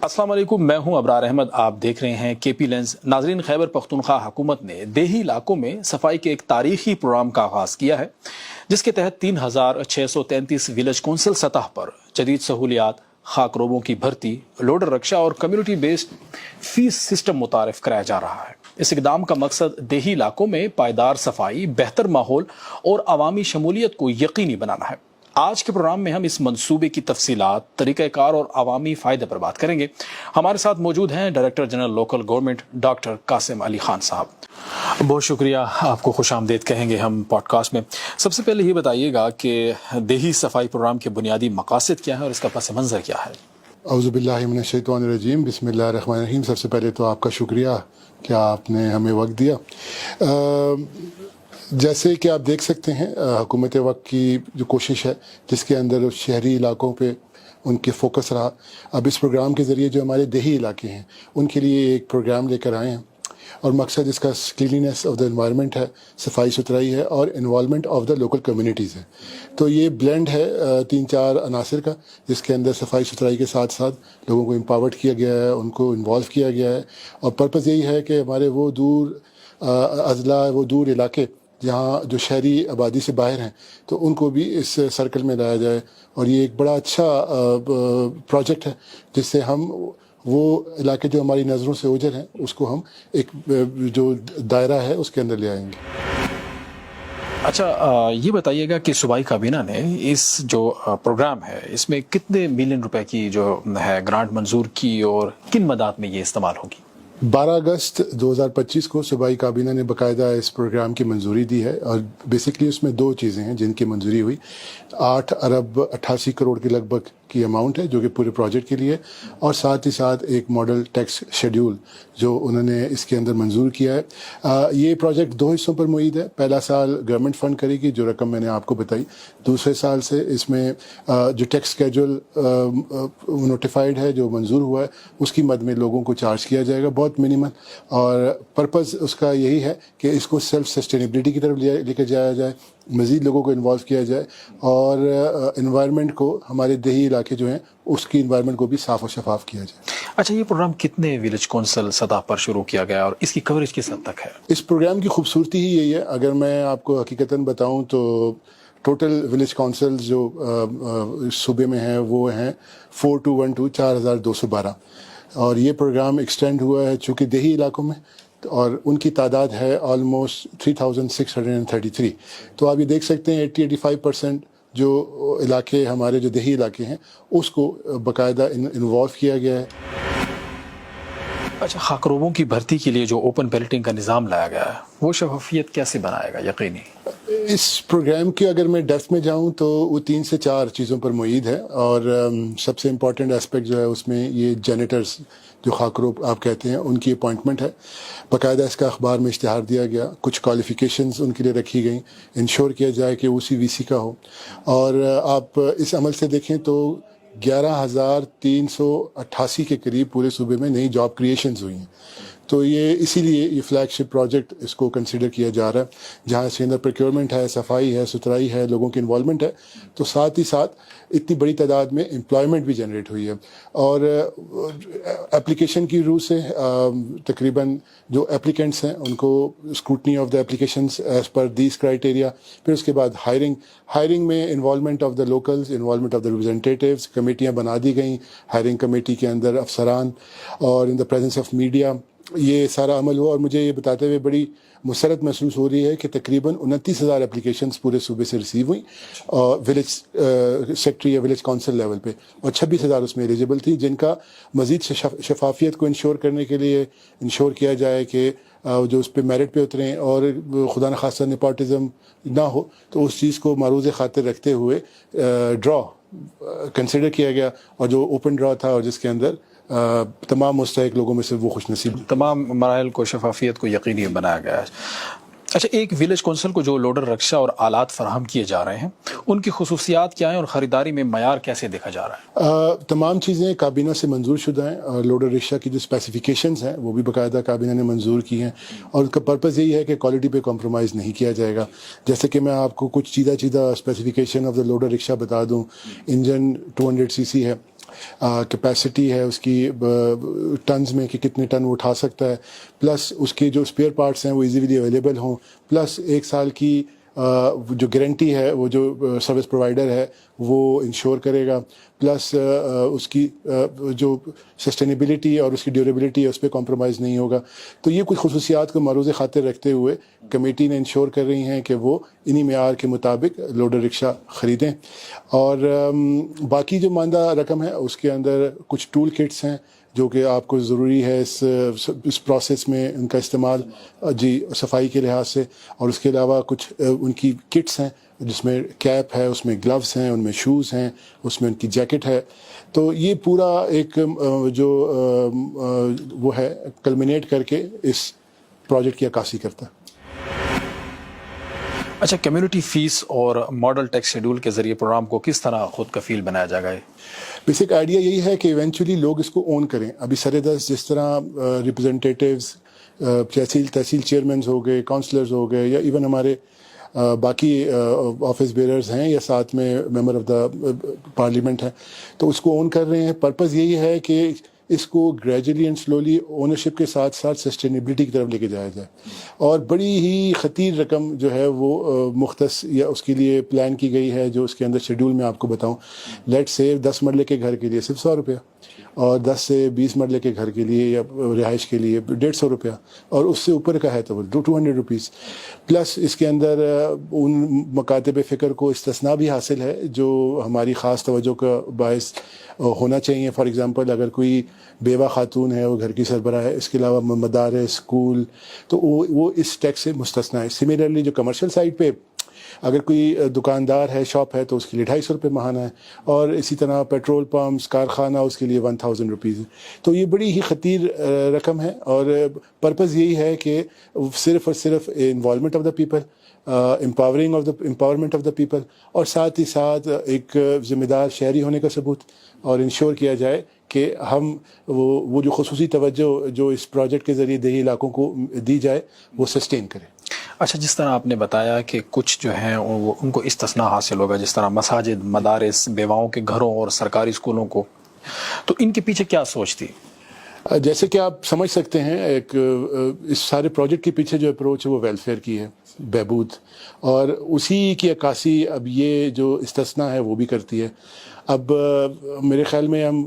السلام علیکم، میں ہوں ابرار احمد، آپ دیکھ رہے ہیں کے پی لینس۔ ناظرین، خیبر پختونخوا حکومت نے دیہی علاقوں میں صفائی کے ایک تاریخی پروگرام کا آغاز کیا ہے، جس کے تحت 3633 ولیج کونسل سطح پر جدید سہولیات، خاک روبوں کی بھرتی، لوڈر رکشہ اور کمیونٹی بیسڈ فیس سسٹم متعارف کرایا جا رہا ہے۔ اس اقدام کا مقصد دیہی علاقوں میں پائیدار صفائی، بہتر ماحول اور عوامی شمولیت کو یقینی بنانا ہے۔ آج کے پروگرام میں ہم اس منصوبے کی تفصیلات، طریقہ کار اور عوامی فائدے پر بات کریں گے۔ ہمارے ساتھ موجود ہیں director general local government doctor Qasim Ali Khan صاحب۔ بہت شکریہ، آپ کو خوش آمدید کہیں گے ہم پوڈ کاسٹ میں۔ سب سے پہلے یہ بتائیے گا کہ دیہی صفائی پروگرام کے بنیادی مقاصد کیا ہیں اور اس کا پس منظر کیا ہے؟ اعوذ باللہ من الشیطان الرجیم، بسم اللہ الرحمن الرحیم۔ سب سے پہلے تو آپ کا شکریہ کہ آپ نے ہمیں وقت دیا۔ جیسے کہ آپ دیکھ سکتے ہیں، حکومت وقت کی جو کوشش ہے جس کے اندر شہری علاقوں پہ ان کے فوکس رہا، اب اس پروگرام کے ذریعے جو ہمارے دیہی علاقے ہیں ان کے لیے ایک پروگرام لے کر آئے ہیں، اور مقصد اس کا کلیننس آف دا انوائرمنٹ ہے، صفائی ستھرائی ہے، اور involvement of the local communities ہے۔ تو یہ بلینڈ ہے 3-4 عناصر کا، جس کے اندر صفائی ستھرائی کے ساتھ ساتھ لوگوں کو امپاورڈ کیا گیا ہے، ان کو انوالو کیا گیا ہے، اور پرپز یہی ہے کہ ہمارے وہ دور اضلاع، وہ دور علاقے جہاں جو شہری آبادی سے باہر ہیں، تو ان کو بھی اس سرکل میں لایا جائے۔ اور یہ ایک بڑا اچھا پروجیکٹ ہے جس سے ہم وہ علاقے جو ہماری نظروں سے اوجھل ہیں اس کو ہم ایک جو دائرہ ہے اس کے اندر لے آئیں گے۔ اچھا، یہ بتائیے گا کہ صوبائی کابینہ نے اس جو پروگرام ہے اس میں کتنے ملین روپے کی جو ہے گرانٹ منظور کی اور کن مدات میں یہ استعمال ہوگی؟ 12 اگست 2025 کو صوبائی کابینہ نے باقاعدہ اس پروگرام کی منظوری دی ہے، اور بیسکلی اس میں 2 چیزیں ہیں جن کی منظوری ہوئی۔ 8 ارب 88 کروڑ کے لگ بھگ کی اماؤنٹ ہے جو کہ پورے پروجیکٹ کے لیے، اور ساتھ ہی ساتھ ایک ماڈل ٹیکس شیڈیول جو انہوں نے اس کے اندر منظور کیا ہے۔ یہ پروجیکٹ 2 حصوں پر معید ہے۔ پہلا سال گورنمنٹ فنڈ کرے گی، جو رقم میں نے آپ کو بتائی۔ دوسرے سال سے اس میں جو ٹیکس اسکیجول نوٹیفائڈ ہے، جو منظور ہوا ہے، اس کی مد میں لوگوں کو چارج کیا جائے گا، بہت منیمل، اور پرپز اس کا یہی ہے کہ اس کو سیلف سسٹینیبلٹی کی طرف لے کے جایا جائے، مزید لوگوں کو انوالو کیا جائے، اور انوائرمنٹ کو، ہمارے دیہی علاقے جو ہیں اس کی انوائرمنٹ کو بھی صاف و شفاف کیا جائے۔ اچھا، یہ پروگرام کتنے ولیج کونسل سطح پر شروع کیا گیا اور اس کی کوریج کس حد تک ہے؟ اس پروگرام کی خوبصورتی ہی یہی ہے۔ اگر میں آپ کو حقیقتاً بتاؤں تو ٹوٹل ولیج کونسل جو صوبے میں ہیں وہ ہیں 4212 4212، اور یہ پروگرام ایکسٹینڈ ہوا ہے چونکہ دیہی علاقوں میں، اور ان کی تعداد ہے آلموسٹ 3633۔ تو آپ یہ دیکھ سکتے ہیں 80-85% جو علاقے ہمارے جو دیہی علاقے ہیں اس کو باقاعدہ انوالو کیا گیا ہے۔ اچھا، خاک روبوں کی بھرتی کے لیے جو اوپن بیلٹنگ کا نظام لایا گیا ہے وہ شفافیت کیسے بنائے گا یقینی؟ اس پروگرام کی اگر میں ڈیپتھ میں جاؤں تو وہ 3 سے 4 چیزوں پر معید ہے، اور سب سے امپورٹنٹ اسپیکٹ جو ہے اس میں یہ جینیٹرز جو خاک روب آپ کہتے ہیں ان کی اپوائنٹمنٹ ہے۔ باقاعدہ اس کا اخبار میں اشتہار دیا گیا، کچھ کوالیفیکیشنز ان کے لیے رکھی گئیں، انشور کیا جائے کہ اسی وی سی کا ہو، اور آپ اس عمل سے دیکھیں تو 11388 کے قریب پورے صوبے میں نئی جاب کریشنز ہوئی ہیں۔ تو یہ اسی لیے یہ فلیگ شپ پروجیکٹ اس کو کنسیڈر کیا جا رہا ہے، جہاں اس کے اندر پروکیورمنٹ ہے، صفائی ہے، ستھرائی ہے، لوگوں کی انوالومنٹ ہے، تو ساتھ ہی ساتھ اتنی بڑی تعداد میں امپلائمنٹ بھی جنریٹ ہوئی ہے۔ اور اپلیکیشن کی روح سے تقریباً جو اپلیکنٹس ہیں ان کو scrutiny of the applications as per these criteria, پھر اس کے بعد ہائرنگ میں involvement of the locals, involvement of the representatives, کمیٹیاں بنا دی گئیں ہائرنگ کمیٹی کے اندر افسران، اور in the presence of media یہ سارا عمل ہوا۔ اور مجھے یہ بتاتے ہوئے بڑی مسرت محسوس ہو رہی ہے کہ تقریباً 29,000 اپلیکیشنز پورے صوبے سے ریسیو ہوئیں ولیج سیکٹری یا ولیج کونسل لیول پہ، اور 26,000 اس میں ایلیجیبل تھی، جن کا مزید شفافیت کو انشور کرنے کے لیے انشور کیا جائے کہ جو اس پہ میرٹ پہ اتریں، اور خدا نخواستہ نیپوٹزم نہ ہو، تو اس چیز کو معروض خاطر رکھتے ہوئے ڈرا کنسیڈر کیا گیا، اور جو اوپن ڈرا تھا اور جس کے اندر تمام مستحق لوگوں میں سے وہ خوش نصیب، تمام مراحل کو، شفافیت کو یقینی بنایا گیا ہے۔ اچھا، ایک ولیج کونسل کو جو لوڈر رکشہ اور آلات فراہم کیے جا رہے ہیں ان کی خصوصیات کیا ہیں اور خریداری میں معیار کیسے دیکھا جا رہا ہے؟ تمام چیزیں کابینہ سے منظور شدہ ہیں، اور لوڈر رکشہ کی جو اسپیسیفیکیشنز ہیں وہ بھی باقاعدہ کابینہ نے منظور کی ہیں، اور ان کا پرپز یہی ہے کہ کوالٹی پہ کمپرومائز نہیں کیا جائے گا۔ جیسے کہ میں آپ کو کچھ چیدہ اسپیسیفیکیشن آف دا لوڈر رکشہ بتا دوں۔ انجن 200 cc ہے، کیپیسٹی ہے اس کی ٹنز میں کہ کتنے ٹن وہ اٹھا سکتا ہے، پلس اس کے جو اسپیئر پارٹس ہیں وہ ایزیلی اویلیبل ہوں، پلس 1 سال کی جو گارنٹی ہے وہ جو سروس پرووائڈر ہے وہ انشور کرے گا، پلس اس کی جو سسٹینیبلٹی اور اس کی ڈیوریبلٹی ہے اس پہ کمپرومائز نہیں ہوگا. تو یہ کچھ خصوصیات کو مروز خاطر رکھتے ہوئے کمیٹی نے انشور کر رہی ہیں کہ وہ انہی معیار کے مطابق لوڈر رکشہ خریدیں. اور باقی جو ماندہ رقم ہے اس کے اندر کچھ ٹول کٹس ہیں جو کہ آپ کو ضروری ہے اس پروسیس میں ان کا استعمال صفائی کے لحاظ سے، اور اس کے علاوہ کچھ ان کی کٹس ہیں جس میں کیپ ہے، اس میں گلوز ہیں، ان میں شوز ہیں، اس میں ان کی جیکٹ ہے. تو یہ پورا ایک جو وہ ہے کلمینیٹ کر کے اس پروجیکٹ کی عکاسی کرتا ہے. اچھا، کمیونٹی فیس اور ماڈل ٹیکس شیڈول کے ذریعے پروگرام کو کس طرح خود کفیل بنایا جائے گا؟ بیسک آئیڈیا یہی ہے کہ ایونچولی لوگ اس کو اون کریں. ابھی سردست جس طرح ریپرزنٹیٹیوز، تحصیل چیئرمینز ہو گئے، کاؤنسلرز ہو گئے، یا ایون ہمارے باقی آفس بیئررز ہیں یا ساتھ میں ممبر آف دا پارلیمنٹ ہیں، تو اس کو اون کر رہے ہیں. پرپز یہی ہے کہ اس کو گریجولی اینڈ سلولی اونرشپ کے ساتھ ساتھ سسٹینیبلٹی کی طرف لے کے جایا جائے. اور بڑی ہی خطیر رقم جو ہے وہ مختص یا اس کے لیے پلان کی گئی ہے، جو اس کے اندر شیڈول میں آپ کو بتاؤں. لیٹ سے 10 مرلے کے گھر کے لیے صرف 100 روپیہ، اور 10 سے 20 مرلے کے گھر کے لیے یا رہائش کے لیے 150 روپیہ، اور اس سے اوپر کا ہے تو 200 روپیز. پلس اس کے اندر ان مکاتب فکر کو استثناء بھی حاصل ہے جو ہماری خاص توجہ کا باعث ہونا چاہیے. فار ایگزامپل اگر کوئی بیوہ خاتون ہے وہ گھر کی سربراہ ہے، اس کے علاوہ مدارس، اسکول، تو وہ اس ٹیکس سے مستثنیٰ ہے. سملرلی جو کمرشل سائٹ پہ اگر کوئی دکاندار ہے، شاپ ہے، تو اس کے لیے 250 روپے ماہانہ ہے، اور اسی طرح پیٹرول پمپس، کارخانہ، اس کے لیے 1000 روپیز ہے. تو یہ بڑی ہی خطیر رقم ہے، اور پرپز یہی ہے کہ صرف اور صرف involvement of the people, empowerment of the people, اور ساتھ ہی ساتھ ایک ذمہ دار شہری ہونے کا ثبوت، اور انشور کیا جائے کہ ہم وہ جو خصوصی توجہ جو اس پروجیکٹ کے ذریعے دیہی علاقوں کو دی جائے وہ سسٹین کرے. اچھا، جس طرح آپ نے بتایا کہ کچھ جو ہیں ان کو استثناء حاصل ہوگا، جس طرح مساجد، مدارس، بیواؤں کے گھروں اور سرکاری اسکولوں کو، تو ان کے پیچھے کیا سوچ تھی؟ جیسے کہ آپ سمجھ سکتے ہیں، ایک اس سارے پروجیکٹ کے پیچھے جو اپروچ ہے وہ ویلفیئر کی ہے، بہبود، اور اسی کی عکاسی اب یہ جو استثناء ہے وہ بھی کرتی ہے. اب میرے خیال میں ہم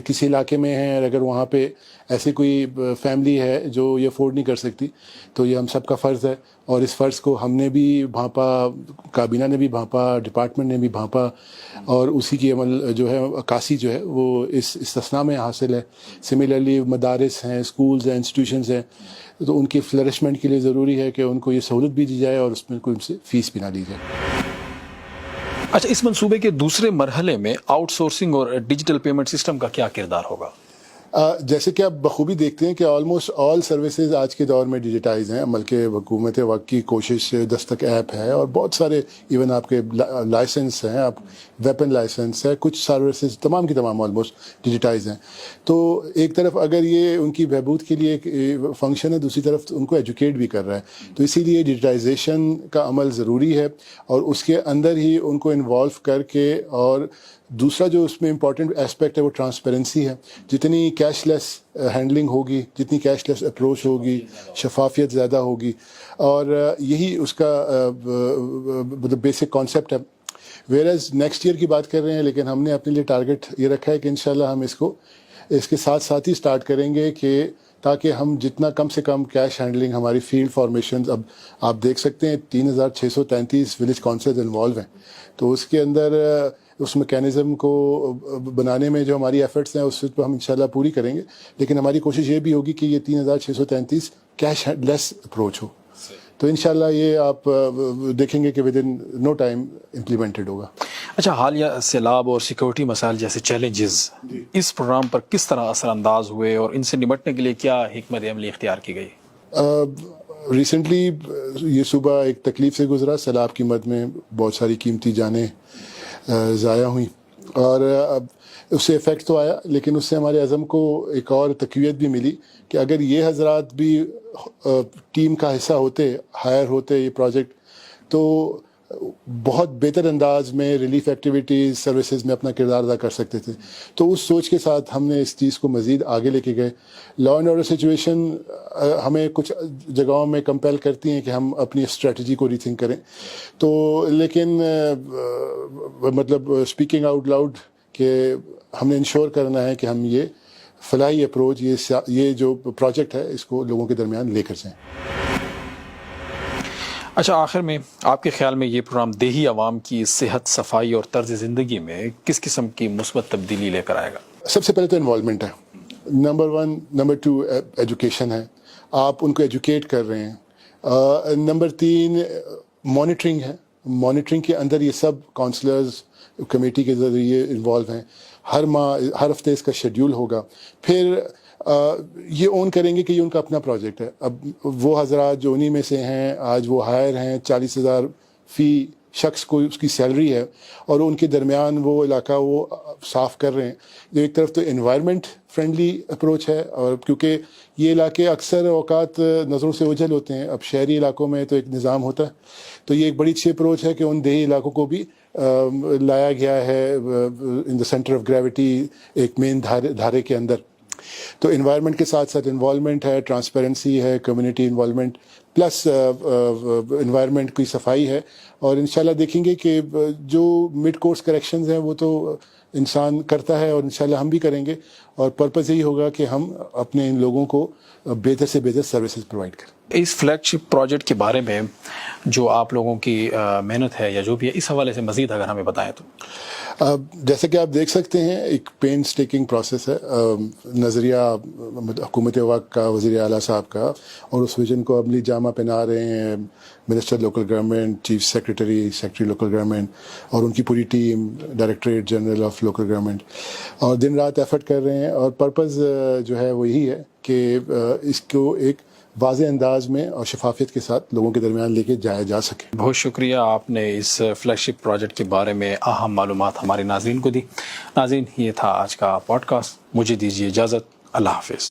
کسی علاقے میں ہیں، اور اگر وہاں پہ ایسی کوئی فیملی ہے جو یہ افورڈ نہیں کر سکتی، تو یہ ہم سب کا فرض ہے، اور اس فرض کو ہم نے بھی بھانپا، کابینہ نے بھی بھانپا، ڈپارٹمنٹ نے بھی بھانپا، اور اسی کی عمل جو ہے عکاسی جو ہے وہ اس استثناء میں حاصل ہے. سملرلی مدارس ہیں، اسکولز ہیں، انسٹیٹیوشنز ہیں، تو ان کی فلرشمنٹ کے لیے ضروری ہے کہ ان کو یہ سہولت بھی دی جائے اور اس میں کوئی ان سے فیس بھی نہ لی جائے. اچھا، اس منصوبے کے دوسرے مرحلے میں آؤٹ سورسنگ اور ڈیجیٹل پیمنٹ سسٹم کا کیا کردار ہوگا؟ جیسے کہ آپ بخوبی دیکھتے ہیں کہ آلموسٹ آل سروسز آج کے دور میں ڈیجیٹائز ہیں. ملک حکومت وقت کی کوشش، دستک ایپ ہے، اور بہت سارے ایون آپ کے لائسنس ہیں، آپ ویپن لائسنس ہے، کچھ سروسز تمام کی تمام آلموسٹ ڈیجیٹائز ہیں. تو ایک طرف اگر یہ ان کی بہبود کے لیے ایک فنکشن ہے، دوسری طرف ان کو ایجوکیٹ بھی کر رہا ہے. تو اسی لیے ڈیجیٹائزیشن کا عمل ضروری ہے، اور اس کے اندر ہی ان کو انوالو کر کے. اور دوسرا جو اس میں امپورٹنٹ اسپیکٹ ہے وہ ٹرانسپیرنسی ہے. جتنی کیش لیس ہینڈلنگ ہوگی، جتنی کیش لیس اپروچ ہوگی، شفافیت زیادہ ہوگی، اور یہی اس کا بیسک کانسیپٹ ہے. ویئرز نیکسٹ ایئر کی بات کر رہے ہیں، لیکن ہم نے اپنے لیے ٹارگٹ یہ رکھا ہے کہ انشاءاللہ ہم اس کے ساتھ ساتھ ہی سٹارٹ کریں گے، کہ تاکہ ہم جتنا کم سے کم کیش ہینڈلنگ، ہماری فیلڈ فارمیشنز، اب آپ دیکھ سکتے ہیں 3633 ولیج کونسلز انوالو ہیں. تو اس کے اندر اس میکینزم کو بنانے میں جو ہماری ایفرٹس ہیں اس پہ ہم انشاءاللہ پوری کریں گے. لیکن ہماری کوشش یہ بھی ہوگی کہ یہ 3633 کیش لیس اپروچ ہو. تو انشاءاللہ یہ آپ دیکھیں گے کہ with in no time implemented ہوگا. اچھا، حالیہ سیلاب اور سیکورٹی مسائل جیسے چیلنجز اس پروگرام پر کس طرح اثر انداز ہوئے، اور ان سے نمٹنے کے لیے کیا حکمت عملی اختیار کی گئی؟ ریسنٹلی یہ صوبہ ایک تکلیف سے گزرا. سیلاب کی مد میں بہت ساری قیمتی جانیں ضائع ہوئیں، اور اب اس سے افیکٹ تو آیا، لیکن اس سے ہمارے عزم کو ایک اور تقویت بھی ملی کہ اگر یہ حضرات بھی ٹیم کا حصہ ہوتے، ہائر ہوتے یہ پروجیکٹ، تو بہت بہتر انداز میں ریلیف ایکٹیویٹیز سروسز میں اپنا کردار ادا کر سکتے تھے. تو اس سوچ کے ساتھ ہم نے اس چیز کو مزید آگے لے کے گئے. لا اینڈ آرڈر سچویشن ہمیں کچھ جگہوں میں کمپیل کرتی ہیں کہ ہم اپنی اسٹریٹجی کو ری تھنک کریں. تو لیکن مطلب اسپیکنگ آؤٹ لاؤڈ کہ ہم نے انشور کرنا ہے کہ ہم یہ فلاحی اپروچ یہ جو پروجیکٹ ہے اس کو لوگوں کے درمیان لے کر جائیں. اچھا، آخر میں آپ کے خیال میں یہ پروگرام دیہی عوام کی صحت، صفائی اور طرز زندگی میں کس قسم کی مثبت تبدیلی لے کر آئے گا؟ سب سے پہلے تو انوالومنٹ ہے، نمبر 1. نمبر 2 ایجوکیشن ہے، آپ ان کو ایجوکیٹ کر رہے ہیں. نمبر 3 مانیٹرنگ ہے. مانیٹرنگ کے اندر یہ سب کونسلرز کمیٹی کے ذریعے انوالو ہیں. ہر ماہ ہر ہفتے اس کا شیڈیول ہوگا. پھر یہ اون کریں گے کہ یہ ان کا اپنا پروجیکٹ ہے. اب وہ حضرات جو انہی میں سے ہیں، آج وہ ہائر ہیں، 40,000 فی شخص کو اس کی سیلری ہے، اور ان کے درمیان وہ علاقہ وہ صاف کر رہے ہیں. جو ایک طرف تو انوائرمنٹ فرینڈلی اپروچ ہے، اور کیونکہ یہ علاقے اکثر اوقات نظروں سے اوجھل ہوتے ہیں. اب شہری علاقوں میں تو ایک نظام ہوتا ہے، تو یہ ایک بڑی اچھی اپروچ ہے کہ ان دیہی علاقوں کو بھی لایا گیا ہے ان دا سینٹر آف گریوٹی، ایک مین دھارے کے اندر. تو انوائرمنٹ کے ساتھ ساتھ انوالومنٹ ہے، ٹرانسپیرنسی ہے، کمیونٹی انوالومنٹ پلس انوائرمنٹ کی صفائی ہے. اور انشاءاللہ دیکھیں گے کہ جو مڈ کورس کریکشنز ہیں وہ تو انسان کرتا ہے، اور انشاءاللہ ہم بھی کریں گے. اور پرپز یہی ہوگا کہ ہم اپنے ان لوگوں کو بہتر سے بہتر سروسز پرووائڈ کریں. اس فلیگ شپ پروجیکٹ کے بارے میں جو آپ لوگوں کی محنت ہے یا جو بھی ہے، اس حوالے سے مزید اگر ہمیں بتائیں تو. جیسا کہ آپ دیکھ سکتے ہیں ایک پینس ٹیکنگ پروسیس ہے. نظریہ حکومت وقت کا، وزیر اعلیٰ صاحب کا، اور اس ویژن کو عملی جامہ پہنا رہے ہیں minister local government, chief secretary local government, اور ان کی پوری team, directorate general of local government, اور دن رات ایفرٹ کر رہے ہیں. اور پرپز جو ہے وہ یہی ہے کہ اس کو ایک واضح انداز میں اور شفافیت کے ساتھ لوگوں کے درمیان لے کے جایا جا سکے. بہت شکریہ، آپ نے اس فلیگ شپ پروجیکٹ کے بارے میں اہم معلومات ہمارے ناظرین کو دی. ناظرین، یہ تھا آج کا پوڈ کاسٹ. مجھے دیجیے اجازت. اللہ حافظ.